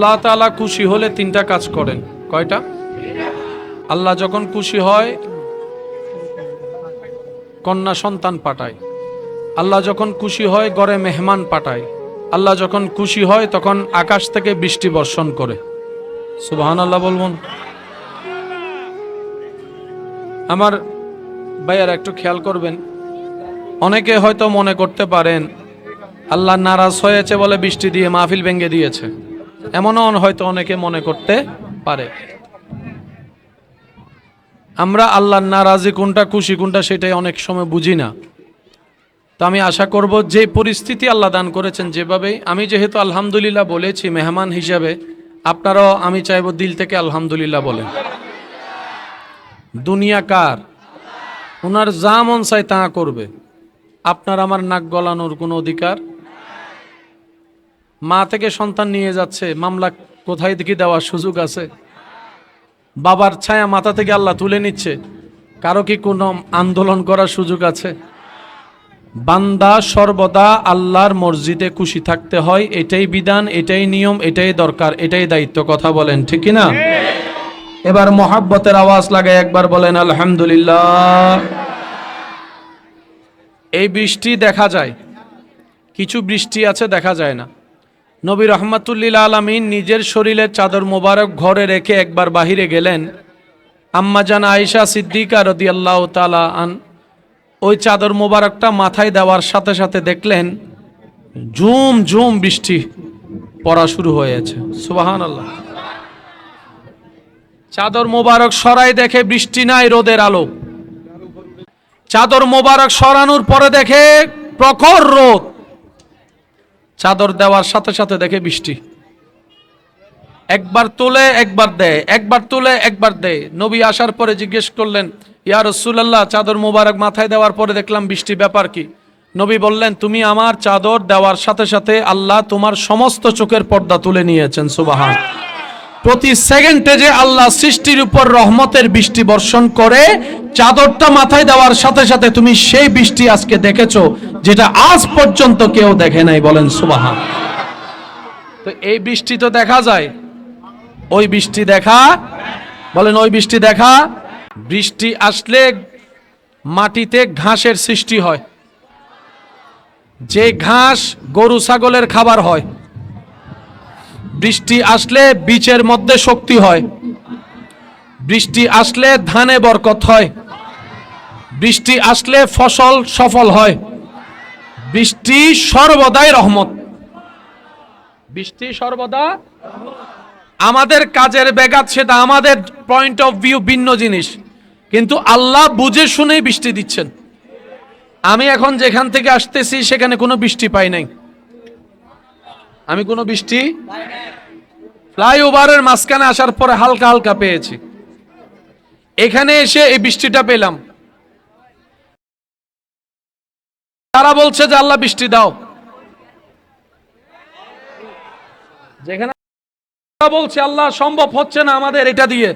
আল্লাহ তাআলা খুশি হলে তিনটা কাজ করেন। কয়টা? আল্লাহ যখন খুশি হয় কন্যা সন্তান পাঠায়। আল্লাহ যখন খুশি হয় ঘরে মেহমান পাঠায়। আল্লাহ যখন খুশি হয় তখন আকাশ থেকে বৃষ্টি বর্ষণ করে। সুবহানাল্লাহ বলুন। আমার ভাইয়ারা একটু খেয়াল করবেন, অনেকে হয়তো মনে করতে পারেন আল্লাহ নারাজ হয়েছে বলে বৃষ্টি দিয়ে মাহফিল ভেঙে দিয়েছে, এমনও হয়তো অনেকে মনে করতে পারে। আমরা আল্লাহর নারাজি কোনটা খুশি কোনটা সেটাই অনেক সময় বুঝি না। তো আমি আশা করব যে পরিস্থিতি আল্লাহ দান করেছেন যেভাবে, আমি যেহেতু আলহামদুলিল্লাহ বলেছি মেহমান হিসাবে, আপনারাও আমি চাইব দিল থেকে আলহামদুলিল্লাহ বলেন। দুনিয়া কার? ওনার যা মন চায় তা করবে, আপনার আমার নাক গলানোর কোনো অধিকার। মা থেকে সন্তান নিয়ে যাচ্ছে, মামলা কোথায় থেকে দেওয়ার সুযোগ আছে? বাবার ছায়া মাথা থেকে আল্লাহ তুলে নিচ্ছে, কারো কি কোনো আন্দোলন করার সুযোগ আছে? বান্দা সর্বদা আল্লাহর মসজিদে খুশি থাকতে হয়, এটাই বিধান, এটাই নিয়ম, এটাই দরকার, এটাই দায়িত্ব। কথা বলেন ঠিক কি না? এবার মহাব্বতের আওয়াজ লাগায় একবার বলেন আলহামদুলিল্লাহ। এই বৃষ্টি দেখা যায়, কিছু বৃষ্টি আছে দেখা যায় না। নবী রহমাতুল্লিল আলামিন নিজের শরীরের চাদর মোবারক ঘরে রেখে একবার বাহিরে গেলেন। আম্মা জান আয়েশা সিদ্দিকা রাদিয়াল্লাহু তাআলা আন ওই চাদর মোবারকটা মাথায় দেওয়ার সাথে সাথে দেখলেন ঝুম ঝুম বৃষ্টি পড়া শুরু হয়েছে। সুবহানাল্লাহ। চাদর মোবারক সরাই দেখে বৃষ্টি নাই, রোদের আলো। চাদর মোবারক সরানোর পরে দেখে প্রখর রোদ। চাদর দেওয়ার সাথে সাথে দেখে বৃষ্টি। একবার তোলে একবার দেয়, একবার তোলে একবার দেয়। নবী আসার পরে জিজ্ঞেস করলেন, ইয়া রাসূলুল্লাহ, চাদর মোবারক মাথায় দেওয়ার পরে দেখলাম বৃষ্টি, ব্যাপার কি? নবী বললেন, তুমি আমার চাদর দেওয়ার সাথে সাথে আল্লাহ তোমার সমস্ত চোখের পর্দা তুলে নিয়েছেন। সুবহান। প্রতি সেকেন্ডে যে আল্লাহ সৃষ্টির উপর রহমতের বৃষ্টি বর্ষণ করে, চাদরটা মাথায় দেওয়ার সাথে সাথে তুমি সেই বৃষ্টি আজকে দেখেছো যেটা আজ পর্যন্ত কেউ দেখে নাই। বলেন সুবহান। তো এই বৃষ্টি তো দেখা যায়, ওই বৃষ্টি দেখা, বলেন ওই বৃষ্টি দেখা। বৃষ্টি আসলে মাটিতে ঘাসের সৃষ্টি হয়, যে ঘাস গরু ছাগলের খাবার হয়। বৃষ্টি আসলে বীজের মধ্যে শক্তি হয়। বৃষ্টি আসলে ধানে বরকত হয়। বৃষ্টি আসলে ফসল সফল হয়। বৃষ্টি সর্বদাই রহমত। বৃষ্টি সর্বদা আমাদের কাজের ব্যাঘাত, সেটা আমাদের পয়েন্ট অফ ভিউ ভিন্ন জিনিস, কিন্তু আল্লাহ বুঝে শুনেই বৃষ্টি দিচ্ছেন। আমি এখন যেখান থেকে আসতেছি সেখানে কোনো বৃষ্টি পাই নাই, আমি কোনো বৃষ্টি ফ্লাইওভারের মাঝখানে আসার পরে হালকা হালকা পেয়েছি, এখানে এসে এই বৃষ্টিটা পেলাম। তারা বলছে যে আল্লাহ বৃষ্টি দাও, যেখানে বলছে আল্লাহ সম্ভব হচ্ছে না আমাদের এটা দিয়ে,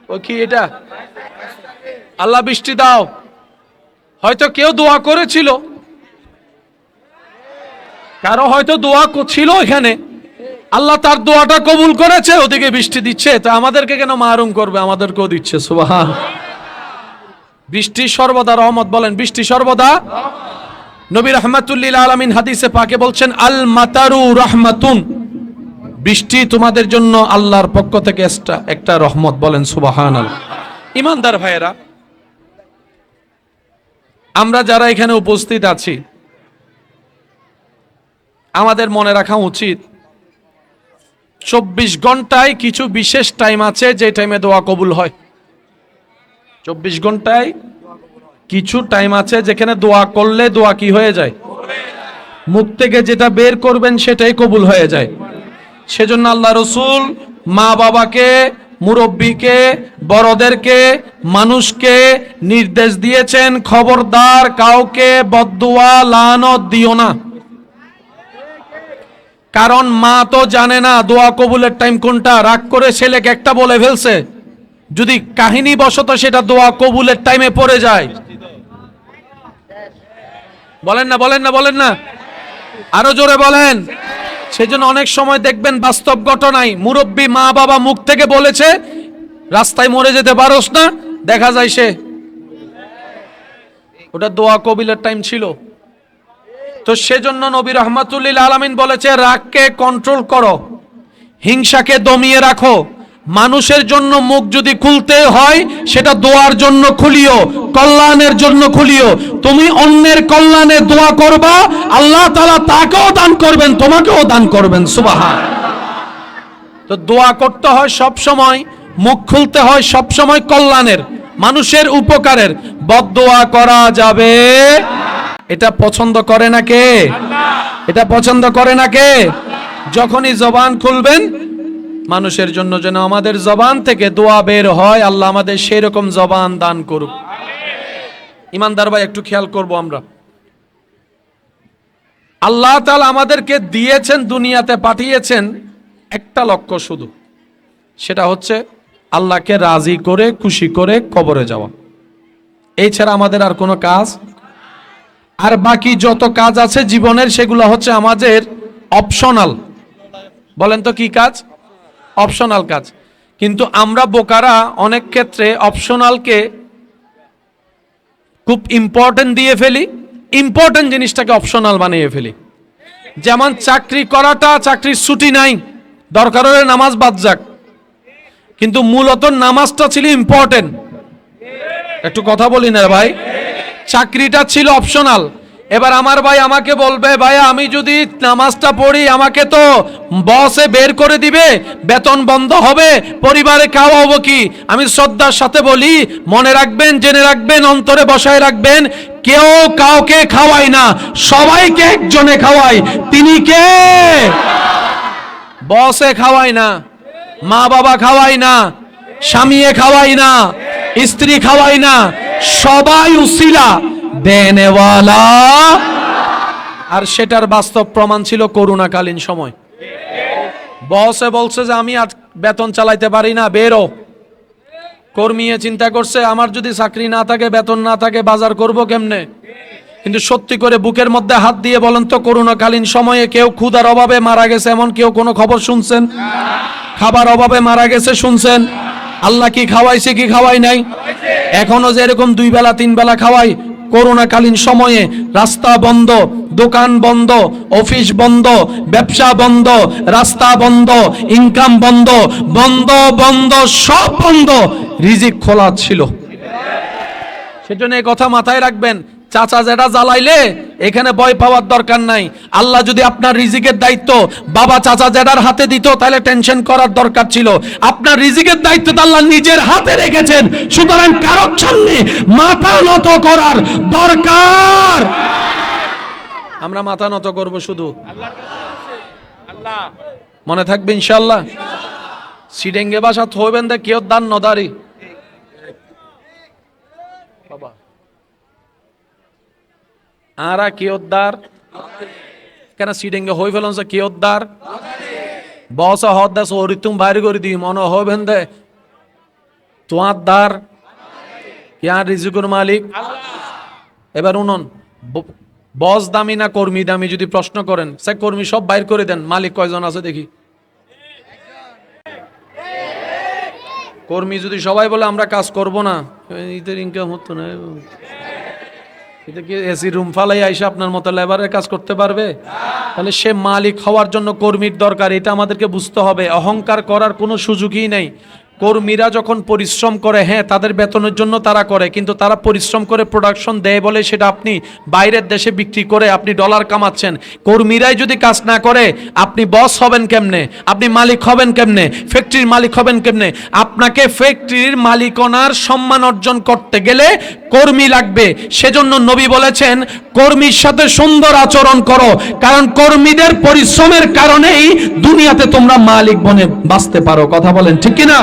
ও কি এটা আল্লাহ বৃষ্টি দাও। হয়তো কেউ দোয়া করেছিল, কারো হয়তো দোয়া ছিল এখানে, আল্লাহ তার দোয়াটা কবুল করেছে, ওদিকে বৃষ্টি দিচ্ছে। তো আমাদেরকে কেন মাহরুম করবে? আমাদেরকেও দিচ্ছে। সুবহান। বৃষ্টি সর্বদা রহমত। বলেন বৃষ্টি সর্বদা। নবী রাহমাতুল্লিল আলামিন হাদিসে পাকে বলছেন, আল মাতারু রাহমাতুন, বৃষ্টি তোমাদের জন্য আল্লাহর পক্ষ থেকে একটা রহমত। বলেন সুবহানাল্লাহ। ইমানদার ভাইয়েরা, আমরা যারা এখানে উপস্থিত আছি, আমাদের মনে রাখা উচিত 24 ঘন্টায় কিছু বিশেষ টাইম আছে যে টাইমে দোয়া কবুল হয়। 24 ঘন্টায় কিছু টাইম আছে যেখানে দোয়া করলে দোয়া কি হয়ে যায়? মুখ থেকে যেটা বের করবেন সেটাই কবুল হয়ে যায়। সেজন্য আল্লাহ রাসূল মা বাবাকে, মুরব্বীকে, বড়দেরকে, মানুষকে নির্দেশ দিয়েছেন, খবরদার কাউকে বদদুয়া লানত দিও না। কারণ মা তো জানে না দোয়া কবুলের টাইম কোনটা। রাগ করে ছেলেকে একটা বলে ফেলছে, যদি কাহিনী বশত সেটা দোয়া কবুলের টাইমে পড়ে যায়, বলেন না বলেন না বলেন না, আরো জোরে বলেন, সেজন্য অনেক সময় দেখবেন বাস্তব ঘটনায় মুরব্বী মা বাবা মুখ থেকে বলেছে রাস্তায় মরে যেতে পারোস না, দেখা যায় সে ওটা দোয়া কবিলের টাইম ছিল। তো সেজন্য নবী রহমাতুল্লিল আলামিন বলেছে রাগকে কন্ট্রোল করো, হিংসাকে দমিয়ে রাখো। মানুষের জন্য মুখ যদি খুলতে হয় সেটা দোয়ার জন্য খুলিও, কল্যাণের জন্য খুলিও। তুমি অন্যের কল্যাণে দোয়া করবা, আল্লাহ তাআলা তাকেও দান করবেন, তোমাকেও দান করবেন। সুবহান। তো দোয়া করতে হয় সব সময়, মুখ খুলতে হয় সব সময় কল্যাণের, মানুষের উপকারের। বদদোয়া করা যাবে, এটা পছন্দ করে না কে? এটা পছন্দ করে না কে? যখনই জবান খুলবেন মানুষের জন্য যেন আমাদের জবান থেকে দোয়া বের হয়, আল্লাহ আমাদের সেই রকম জবান দান করুক। ইমানদার ভাই একটু খেয়াল করব, আমরা আল্লাহ তাআলা আমাদেরকে দিয়েছেন, দুনিয়াতে পাঠিয়েছেন একটা লক্ষ্য শুধু, সেটা হচ্ছে আল্লাহকে রাজি করে খুশি করে কবরে যাওয়া। এই ছাড়া আমাদের আর কোনো কাজ, আর বাকি যত কাজ আছে জীবনের সেগুলো হচ্ছে আমাদের অপশনাল। বলেন তো কি কাজ? অপশনাল কাজ। কিন্তু আমরা বোকারা অনেক ক্ষেত্রে অপশনালকে খুব ইম্পর্টেন্ট দিয়ে ফেলি, ইম্পর্টেন্ট জিনিসটাকে অপশনাল বানিয়ে ফেলি। যেমন চাকরি করাটা, চাকরির ছুটি নাই, দরকার হলে নামাজ বাদ যাক, কিন্তু মূলত নামাজটা ছিল ইম্পর্টেন্ট। একটু কথা বলি না ভাই, চাকরিটা ছিল অপশনাল। এবার আমার ভাই আমাকে বলবে ভাই আমি যদি নামাজটা পড়ি আমাকে তো বসে বের করে দিবে, বেতন বন্ধ হবে, পরিবারে খাওয়াবো কি? আমি শ্রদ্ধার সাথে বলি মনে রাখবেন, জেনে রাখবেন, অন্তরে বসায় রাখবেন, কেউ কাউকে খাওয়ায় না, সবাইকে একজনে খাওয়ায়। তিনি কে? বসে খাওয়ায় না, মা বাবা খাওয়ায় না, স্বামীয়ে খাওয়ায় না, স্ত্রী খাওয়ায় না, সবাই উসিলা দেনেওয়ালা। আর সেটার বাস্তব প্রমাণ ছিল করোনাকালীন সময়। বসে বলছে যে আমি আজ বেতন চালাইতে পারি না, বেরো। কর্মীয়ে চিন্তা করছে আমার যদি চাকরি না থাকে, বেতন না থাকে, বাজার করব কেমনে? কিন্তু সত্যি করে বুকের মধ্যে হাত দিয়ে বলেন তো, করোনাকালীন সময়ে কেউ ক্ষুধার অভাবে মারা গেছে এমন কেউ কোনো খবর শুনছেন? খাবার অভাবে মারা গেছে শুনছেন? আল্লাহ কি খাওয়াইছে কি খাওয়াই নাই? এখনো যে এরকম 2 বেলা 3 বেলা খাওয়াই, করোনাকালীন সময়ে রাস্তা বন্ধ, দোকান বন্ধ, অফিস বন্ধ, ব্যবসা বন্ধ, রাস্তা বন্ধ, ইনকাম বন্ধ, বন্ধ বন্ধ সব বন্ধ, রিজিক খোলা ছিল। সেজন্য এই কথা মাথায় রাখবেন, চাচা যেটা জ্বালাইলে এখানে ভয় পাওয়ার দরকার নাই। আল্লাহ যদি আপনার রিজিকের দায়িত্ব বাবা চাচা জেডার হাতে দিত তাহলে টেনশন করার দরকার ছিল। আপনার রিজিকের দায়িত্ব তো আল্লাহ নিজের হাতে রেখেছেন, সুতরাং কারোর সামনে মাথা নত করার দরকার। আমরা মাথা নত করব শুধু আল্লাহ, মনে থাকবে ইনশাআল্লাহ। সিডেঙ্গে বাসা থইবেন দে কেউ দান নদারি বাবা আরা কেউদ্দার কেন সিডেঙ্গে হই ফেলন সে কেউদ্দার বস হদ দে সরি তুম বাইরে করে দি মনে হইবেন দে তোমার দার ইয়ার রিজিকুর মালিক এবার উনন বস দামি না কর্মী দামি যদি প্রশ্ন করেন, সে কর্মী সব বাইর করে দেন, মালিক কয়জন আছে দেখি? কর্মী যদি সবাই বলে আমরা কাজ করব না, এদের ইনকাম হতো না। এটা কি এসি রুম ফালাই আইসা আপনার মতো লেবারের কাজ করতে পারবে? তাহলে সে মালিক হওয়ার জন্য কর্মীর দরকার, এটা আমাদেরকে বুঝতে হবে। অহংকার করার কোনো সুযোগই নেই। কর্মীরা যখন পরিশ্রম করে, হ্যাঁ তাদের বেতনের জন্য তারা করে, কিন্তু তারা পরিশ্রম করে প্রোডাকশন দেয় বলে সেটা আপনি বাইরের দেশে বিক্রি করে আপনি ডলার কামাচ্ছেন। কর্মীরাই যদি কাজ না করে আপনি বস হবেন কেমনে? আপনি মালিক হবেন কেমনে? ফ্যাক্টরির মালিক হবেন কেমনে? আপনাকে ফ্যাক্টরির মালিকানার সম্মান অর্জন করতে গেলে কর্মী লাগবে। সেজন্য নবী বলেছেন কর্মীর সাথে সুন্দর আচরণ করো, কারণ কর্মীদের পরিশ্রমের কারণেই দুনিয়াতে তোমরা মালিক বনে বাঁচতে পারো। কথা বলেন ঠিক কিনা?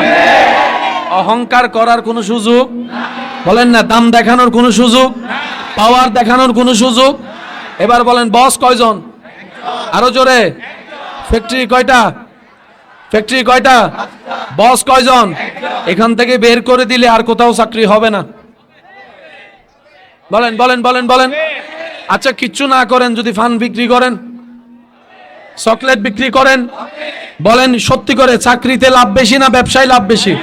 অহংকার করার কোনো সুযোগ বলেন না, দাম দেখানোর কোনো সুযোগ, পাওয়ার দেখানোর কোনো সুযোগ। এবার বলেন বস কয়জন? আরো জোরে। ফ্যাক্টরি কয়টা? ফ্যাক্টরি কয়টা? বস কয়জন? এখান থেকে বের করে দিলে আর কোথাও চাকরি হবে না। বলেন বলেন বলেন বলেন। আচ্ছা কিচ্ছু না করেন, যদি ফান বিক্রি করেন চকলেট বিক্রি করেন? বলেন সত্যি করে, চাকরিতে লাভ বেশি না ব্যবসায় লাভ বেশি?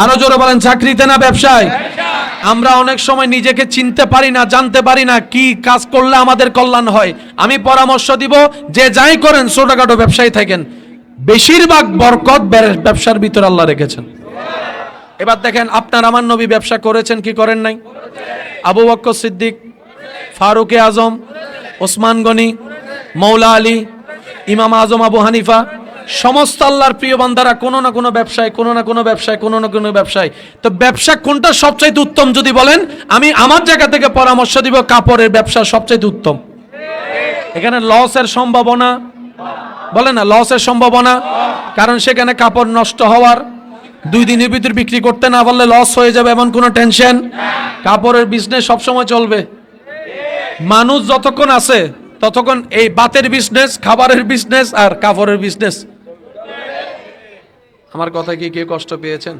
আরো জোরে বলেন, চাকরিতে না ব্যবসায়? আমরা অনেক সময় নিজেকে চিনতে পারি না, জানতে পারি না কি কাজ করলে আমাদের কল্যাণ হয়। আমি পরামর্শ দিব, যে যাই করেন ছোটখাটো ব্যবসায়ী থাকেন, বেশিরভাগ বরকত ব্যবসার ভিতর আল্লাহ রেখেছেন। এবার দেখেন, আপনার আমার নবী ব্যবসা করেছেন কি করেন নাই? আবু বকর সিদ্দিক, ফারুক আজম, ওসমান গনি, মৌলা আলী, ইমাম আজম আবু হানিফা, সমস্ত আল্লাহর প্রিয় বান্দারা কোনো না কোনো ব্যবসায়, কোনো না কোনো ব্যবসায়, কোনো না কোনো ব্যবসায়। তো ব্যবসা কোনটা সবচাইতে উত্তম যদি বলেন, আমি আমার জায়গা থেকে পরামর্শ দিব কাপড়ের ব্যবসা সবচাইতে উত্তম। এখানে লসের সম্ভাবনা, বলে না লসের সম্ভাবনা, কারণ সেখানে কাপড় নষ্ট হওয়ার, 2 দিনের ভিতর বিক্রি করতে না পারলে লস হয়ে যাবে এমন কোনো টেনশন। কাপড়ের বিজনেস সবসময় চলবে। মানুষ যতক্ষণ আছে ততক্ষণ এই বাতের বিজনেস, খাবারের বিজনেস আর কাপড়ের বিজনেস। আমার কথা কি কেউ কষ্ট পেয়েছেন?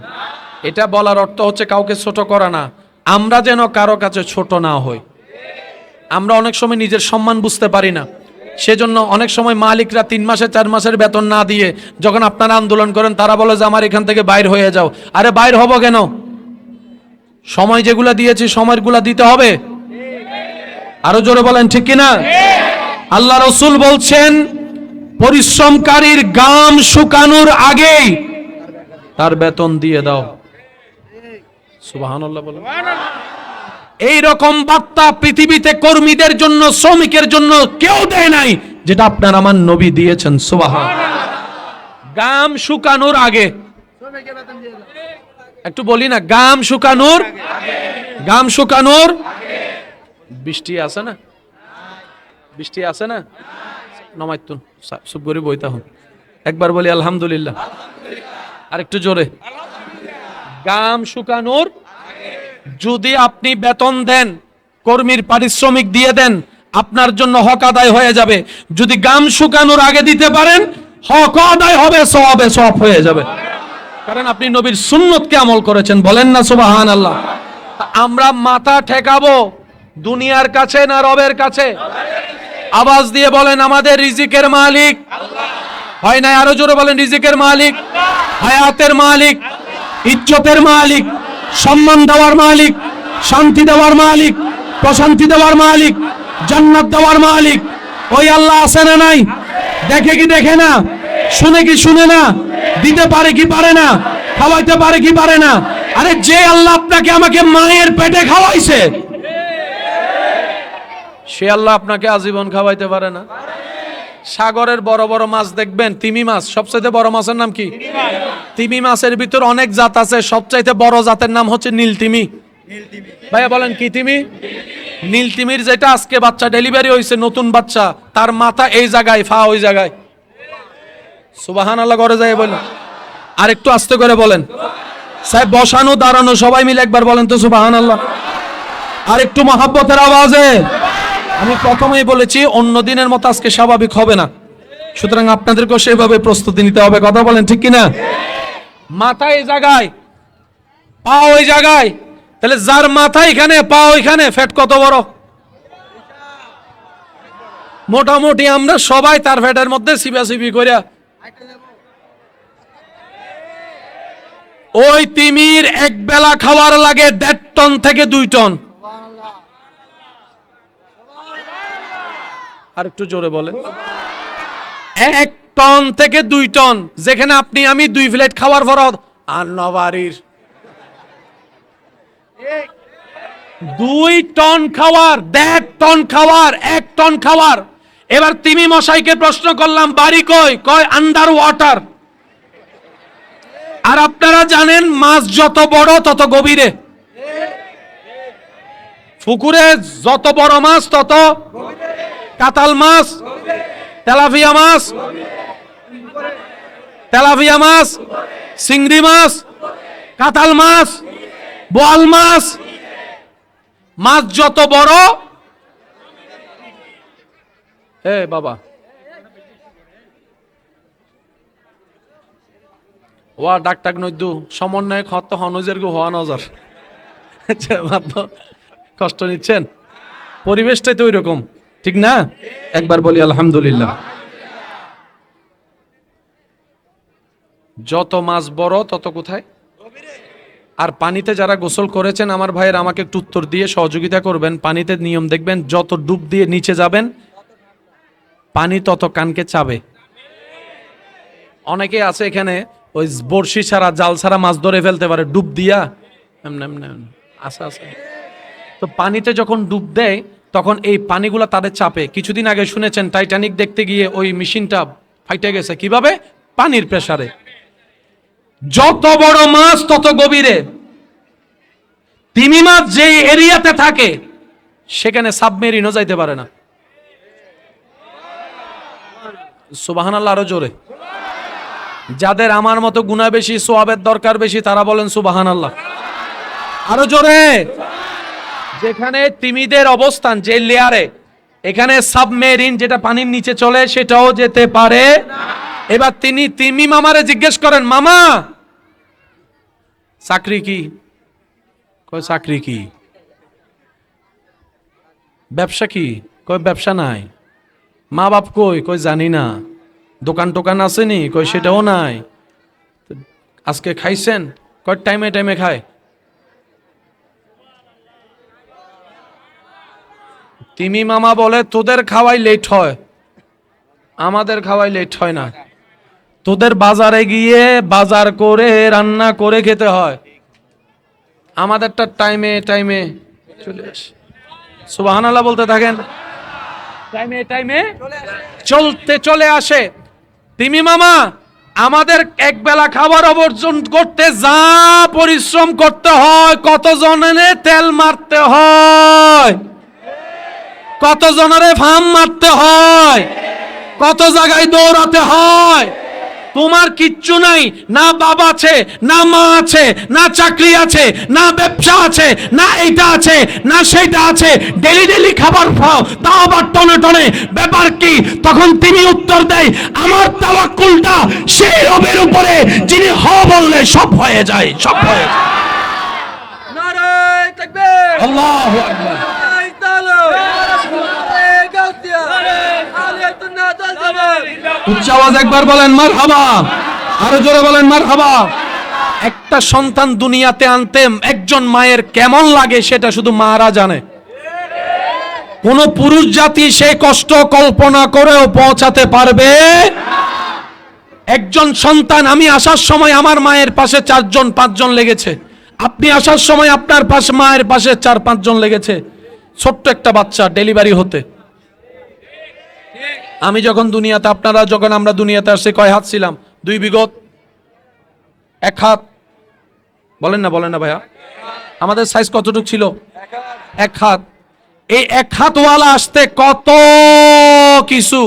এটা বলার অর্থ হচ্ছে কাউকে ছোট করা না, আমরা যেন কারো কাছে ছোট না হই। আমরা অনেক সময় নিজের সম্মান বুঝতে পারি না, সেজন্য অনেক সময় মালিকরা 3 মাসের 4 মাসের বেতন না দিয়ে যখন আপনারা আন্দোলন করেন, তারা বলে যে আমার এখান থেকে বাইর হয়ে যাও। আরে বাইর হব কেন? সময় যেগুলা দিয়েছি সময়গুলা দিতে হবে। আরো জোরে বলেন ঠিক কিনা? আল্লাহ রসুল বলছেন, পরিশ্রমকারীর ঘাম শুকানোর আগেই তার বেতন দিয়ে দাও। সুবহানাল্লাহ বলেন। এই রকম বার্তা পৃথিবীতে কর্মীদের জন্য, শ্রমিকের জন্য কেউ দেয় নাই যেটা আপনার আমার নবী দিয়েছেন। সুবহানাল্লাহ। ঘাম শুকানোর আগে, একটু বলি না, ঘাম শুকানোর, ঘাম শুকানোর। বৃষ্টি আছে না? বৃষ্টি আছে না? নমাইতুন সব করে বইতে হন। একবার বলি আলহামদুলিল্লাহ, আর একটু জোরে। ঘাম শুকানোর, যদি আপনি বেতন দেন, কর্মীর পারিশ্রমিক দিয়ে দেন, আপনার জন্য হক আদায় হয়ে যাবে। যদি ঘাম শুকানোর আগে দিতে পারেন, হক আদায় হবে, সওয়াবে সওয়াব হয়ে যাবে, কারণ আপনি নবীর সুন্নতকে আমল করেছেন। বলেন না সুবহানাল্লাহ। আমরা মাথা ঠেকাবো দুনিয়ার কাছে না রবের কাছে? আওয়াজ দিয়ে বলেন, আমাদের রিজিকের মালিক হয় না? আরো জোরে বলেন, রিজিকের মালিক, হায়াতের মালিক, ইজ্জতের মালিক, সম্মান দেওয়ার মালিক, শান্তি দেওয়ার মালিক, প্রশান্তি দেওয়ার মালিক, জান্নাত দেওয়ার মালিক ওই আল্লাহ আছে না নাই? দেখে কি দেখে না? শুনে কি শুনে না? দিতে পারে কি পারে না? খাওয়াইতে পারে কি পারে না? আরে যে আল্লাহ আপনাকে আমাকে মায়ের পেটে খাওয়াইছে, সে আল্লাহ আপনাকে আজীবন খাওয়াইতে পারে না? সাগরের বড় বড় মাছ দেখবেন, তিমি মাছ, সবচাইতে বড় মাছের নাম কি? তিমি মাছের ভিতর অনেক জাত আছে, সবচাইতে বড় জাতের নাম হচ্ছে নীল তিমি। ভাইয়া বলেন কি তিমি? নীল তিমির যেটা আজকে বাচ্চা ডেলিভারি হয়েছে, নতুন বাচ্চা, তার মাথা এই জায়গায়, ফা ওই জায়গায়। সুবহানাল্লাহ করে যায় বলেন, আর একটু আস্তে করে বলেন। সাহেব বসানো দাঁড়ানো সবাই মিলে একবার বলেন তো সুবহানাল্লাহ, আর একটু মহাব্বতের আওয়াজে। আমি প্রথমেই বলেছি অন্য দিনের মতো আজকে স্বাভাবিক হবে না, সুতরাং আপনাদেরকেও সেভাবে প্রস্তুতি নিতে হবে। কথা বলেন ঠিক কিনা? মাথা এই জায়গায়, পা ওই জায়গায়, তাহলে যার মাথা এখানে পা ওইখানে, ফ্যাট কত বড়? মোটামুটি আমরা সবাই তার ফ্যাটের মধ্যে সিবাসিবি করিয়া। ওই তিমির এক বেলা খাওয়ার লাগে 1.5 টন থেকে 2 টন। আর একটু জোরে বলেন। 1 টন থেকে 2 টন, যেখানে আপনি আমি 2 প্লেট খাওয়ার ফরজ। আর নবাড়ির 2 টন খাওয়ার, 1.5 টন খাওয়ার, 1 টন খাওয়ার। এবার তিমি মশাইকে প্রশ্ন করলাম, বাড়ি কই? কয় আন্ডার ওয়াটার। আর আপনারা জানেন মাছ যত বড় তত গভীরে। পুকুরে যত বড় মাছ তত কাতাল মাছ, তেলাপিয়া মাছ, তেলাপিয়া মাছ, চিংড়ি মাছ, কাতাল মাছ, বোয়াল মাছ, মাছ যত বড়। এ বাবা, ওয়া ডাক টাক নইদু সমন্বয় খত হনজের গো হওয়া নজর। কষ্ট নিচ্ছেন, পরিবেশটাই তো ওই রকম, ঠিক না? একবার বলি আলহামদুলিল্লাহ। যত মাছ বড় তত কোথায়? আর পানিতে যারা গোসল করেছেন আমার ভাইয়ের আমাকে একটু উত্তর দিয়ে সহযোগিতা করবেন। পানিতে নিয়ম দেখবেন, যত ডুব দিয়ে নিচে যাবেন পানি তত কানকে চাবে। অনেকে আছে এখানে ওই বড়শি ছাড়া জাল ছাড়া মাছ ধরে ফেলতে পারে ডুব দিয়া, এমনি এমনি আছে আছে। তো পানিতে যখন ডুব দেয় তখন এই পানিগুলা তাদের চাপে। কিছুদিন আগে শুনেছেন টাইটানিক দেখতে গিয়ে ওই মেশিনটা ফাইটে গেছে কিভাবে? পানির প্রেসারে। যত বড় মাছ তত গভীরে। তিমি মাছ যে এরিয়াতে থাকে সেখানে সাবমেরিনও যাইতে পারে না। সুবহানাল্লাহ, আরো জোরে। যাদের আমার মতো গুনাহ বেশি, সওয়াবের দরকার বেশি, তারা বলেন সুবহানাল্লাহ, আরো জোরে। যেখানে তিমিদের অবস্থান যে লেয়ারে, এখানে সাবমেরিন যেটা পানির নিচে চলে সেটাও যেতে পারে না। এবার তিনি তিমি মামারে জিজ্ঞেস করেন, মামা চাকরি কি? কয় চাকরি কি? ব্যবসা কি? কয় ব্যবসা নাই। মা বাপ কই? কই জানি না। দোকান টোকান আসেনি? কই সেটাও নাই। আজকে খাইছেন? কয় টাইমে টাইমে খায়। তিমি মামা বলে, তোদের খাওয়াই লেট হয়, আমাদের খাওয়াই লেট হয় না। তোদের বাজারে গিয়ে বাজার করে রান্না করে খেতে হয়, আমাদেরটা টাইমে টাইমে চলে আসে। সুবহানাল্লাহ বলতে থাকেন। টাইমে টাইমে চলতে চলে আসে। তিমি মামা আমাদের এক বেলা খাবার অবর্জন করতে যা পরিশ্রম করতে হয়, কত জনের তেল মারতে হয়, কত জনের ফার্ম মারতে হয়, কত জায়গায় দৌড়াতে হয়। তোমার কিচ্ছু নাই, না বাবা আছে, না মা আছে, না চাকরি আছে, না ব্যবসা আছে, না এইটা আছে, না সেইটা আছে, ডেলি ডেলি খাবার খাও, তাও আবার টনে টনে। ব্যাপার কি? তখন তিনি উত্তর দেয়, আমার তাওয়াক্কুলটা সেই রবের উপরে যিনি হ বললে সব হয়ে যায়, সব হয়ে যায়। নারে তাকবীর, আল্লাহু আকবার। উচ্চ আওয়াজ একবার বলেন মারহাবা, আরো জোরে বলেন মারহাবা। একটা সন্তান দুনিয়াতে আনতে একজন মায়ের কেমন লাগে সেটা শুধু মারা জানে। কোন পুরুষ জাতি সেই কষ্ট কল্পনা করেও পৌঁছাতে পারবে। একজন সন্তান, আমি আসার সময় আমার মায়ের পাশে 4-5 জন লেগেছে, আপনি আসার সময় আপনার পাশে মায়ের পাশে 4-5 জন লেগেছে। ছোট্ট একটা বাচ্চা ডেলিভারি হতে। আমি যখন দুনিয়াতে, আপনারা যখন আমরা দুনিয়াতে আসছি, কয় হাত ছিলাম? 2 বিগত 1 হাত। বলেন না, বলেন না ভাইয়া। আমাদের সাইজ কতটুকু ছিল? 1 হাত। এই 1 হাতওয়ালা আসতে কত কিছু।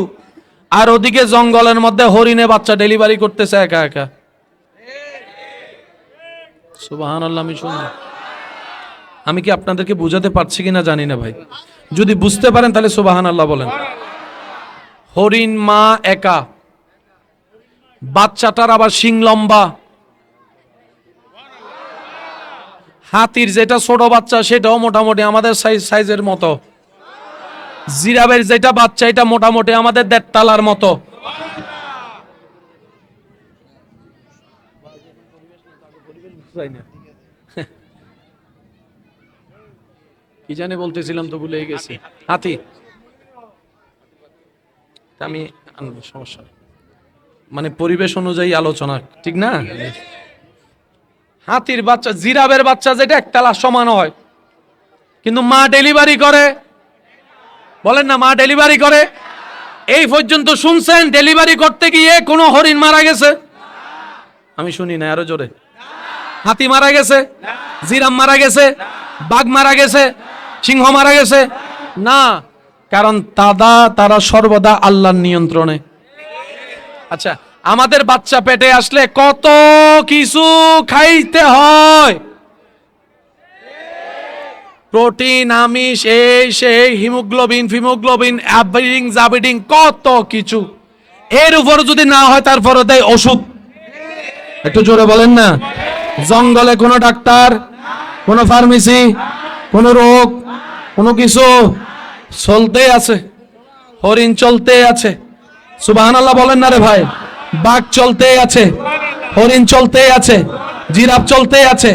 আর ওদিকে জঙ্গলের মধ্যে হরিণে বাচ্চা ডেলিভারি করতেছে একা একা। সুবহানাল্লাহ। আমি শুনি, আমি কি আপনাদেরকে বুঝাতে পারছি কিনা জানি না ভাই। যদি বুঝতে পারেন তাহলে সুবহানাল্লাহ বলেন। হরিণ মা একা, বাচ্চাটার আবার শিং লম্বা। হাতির যেটা ছোট বাচ্চা সেটাও মোটামুটি আমাদের সাইজের মতো। জিরাফের যেটা বাচ্চা এটা মোটামুটি আমাদের 1.5 তলার মতো। কি জানি বলতেছিলাম তো ভুলে গেছি। হাতি, আমি সমস্যা মানে পরিবেশ অনুযায়ী আলোচনা, ঠিক না? হাতির বাচ্চা, জিরাফের বাচ্চা যেটা 1 তলা সমান হয়, কিন্তু মা ডেলিভারি করে। বলেন না, মা ডেলিভারি করে। এই পর্যন্ত শুনছেন ডেলিভারি করতে গিয়ে কোনো হরিণ মারা গেছে? আমি শুনি না, আরো জোরে। হাতি মারা গেছে? জিরাফ মারা গেছে? বাঘ মারা গেছে? সিংহ মারা গেছে? না, কারণ তারা সর্বদা আল্লাহর নিয়ন্ত্রণে। আচ্ছা, আমাদের বাচ্চা পেটে আসলে কত কিছু খাইতে হয়। প্রোটিন, আমিষ, এই সেই, হিমোগ্লোবিন, ফিমোগ্লোবিন, অ্যাবিডিং জাবিডিং, কত কিছু। এর উপর যদি না হয় তারপরে দেয় ওষুধ। একটু জোরে বলেন না। জঙ্গলে কোনো ডাক্তার, কোনো ফার্মেসি, কোনো রোগ, কোনো কিছু চলতে আছে। হরিণ চলতে আছে, সুবহানাল্লাহ বলেন না রে ভাই। বাঘ চলতে আছে, হরিণ চলতেই আছে, জিরাফ চলতেই আছে।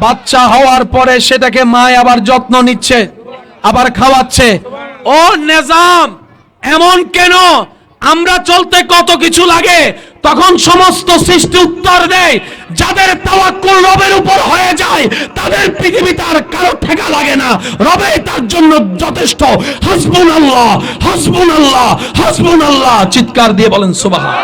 বাচ্চা হওয়ার পরে সেটাকে মা আবার যত্ন নিচ্ছে, আবার খাওয়াচ্ছে। ও নিজাম এমন কেন? আমরা চলতে কত কিছু লাগে, তখন সমস্ত সৃষ্টি উত্তর দেয়, যাদের তাওয়াক্কুল রবের উপর হয়ে যায় তাদের পৃথিবীতে আর কারো ঠেকা লাগে না, রবে তার জন্য যথেষ্ট। হাসবুনাল্লাহ হাসবুনাল্লাহ হাসবুনাল্লাহ, চিৎকার দিয়ে বলেন সুবহান।